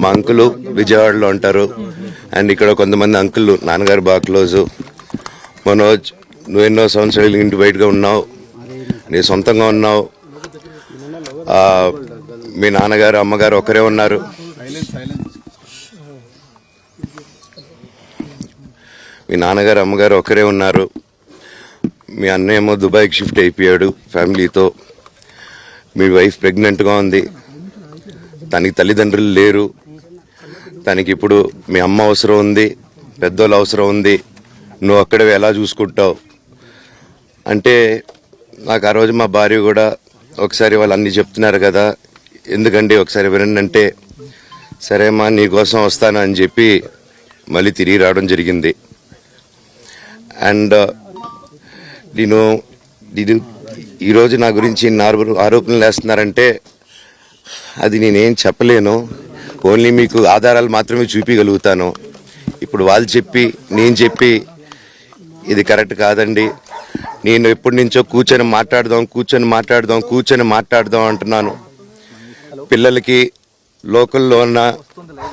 మా అంకులు విజయవాడలో ఉంటారు. అండ్ ఇక్కడ కొంతమంది అంకుళ్ళు నాన్నగారు బాగా క్లోజు. మనోజ్, నువ్వు ఎన్నో సంవత్సరాలు ఇంటి బయటగా ఉన్నావు, నీ సొంతంగా ఉన్నావు. మీ నాన్నగారు అమ్మగారు ఒకరే ఉన్నారు. మీ నాన్నగారు అమ్మగారు ఒకరే ఉన్నారు. మీ అన్నయ్య ఏమో దుబాయ్కి షిఫ్ట్ అయిపోయాడు ఫ్యామిలీతో. మీ వైఫ్ ప్రెగ్నెంట్గా ఉంది. తనకి తల్లిదండ్రులు లేరు. తనకి ఇప్పుడు మీ అమ్మ అవసరం ఉంది, పెద్దోళ్ళు అవసరం ఉంది. నువ్వు అక్కడే ఎలా చూసుకుంటావు అంటే, నాకు ఆ రోజు మా భార్య కూడా ఒకసారి వాళ్ళు అన్నీ చెప్తున్నారు కదా, ఎందుకండి ఒకసారి వినండి అంటే, సరేమ్మా నీకోసం వస్తాను అని చెప్పి మళ్ళీ తిరిగి రావడం జరిగింది. అండ్ నేను ఈరోజు నా గురించి ఆరోపణలు వేస్తున్నారంటే అది నేనేం చెప్పలేను. ఓన్లీ మీకు ఆధారాలు మాత్రమే చూపించగలుగుతాను. ఇప్పుడు వాళ్ళు చెప్పి నేను చెప్పి ఇది కరెక్ట్ కాదండి, నేను ఎప్పటి నుంచో కూర్చొని మాట్లాడదాం అంటున్నాను. పిల్లలకి లోకల్లో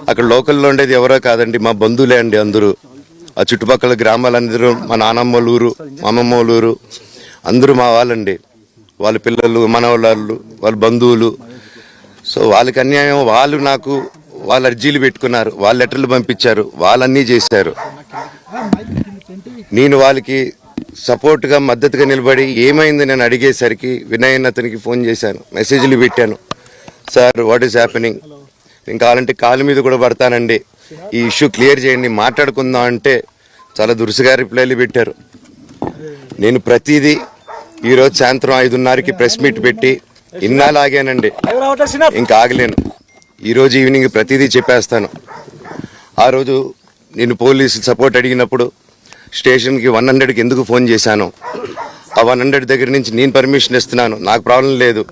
అక్కడ లోకల్లో ఉండేది ఎవరో కాదండి, మా బంధువులే అండి అందరూ. ఆ చుట్టుపక్కల గ్రామాలందరూ మా నానమ్మ ఊరు, మా అమ్మమ్మ ఊరు అందరూ మా వాళ్ళండి. వాళ్ళ పిల్లలు, మనవాళ్ళు, వాళ్ళ బంధువులు. సో వాళ్ళకి అన్యాయం, వాళ్ళు నాకు వాళ్ళ అర్జీలు పెట్టుకున్నారు, వాళ్ళ లెటర్లు పంపించారు, వాళ్ళన్నీ చేశారు. నేను వాళ్ళకి సపోర్ట్గా మద్దతుగా నిలబడి ఏమైంది నేను అడిగేసరికి వినయన్ అతనికి ఫోన్ చేశాను, మెసేజ్లు పెట్టాను. సార్ వాట్ ఈస్ హ్యాపెనింగ్, నేను కావాలంటే కాళ్ళ మీద కూడా పడతానండి, ఈ ఇష్యూ క్లియర్ చేయండి, మాట్లాడుకుందాం అంటే చాలా దురుసుగా రిప్లైలు పెట్టారు. నేను ప్రతిదీ ఈరోజు సాయంత్రం 5:30కి ప్రెస్ మీట్ పెట్టి ఇన్నాళ్ళు ఆగానండి, ఇంకా ఆగలేను. ఈరోజు ఈవినింగ్ ప్రతిదీ చెప్పేస్తాను. ఆ రోజు నేను పోలీసు సపోర్ట్ అడిగినప్పుడు స్టేషన్కి 100కి ఎందుకు ఫోన్ చేశాను, ఆ 100 దగ్గర నుంచి నేను పర్మిషన్ ఇస్తున్నాను, నాకు ప్రాబ్లం లేదు.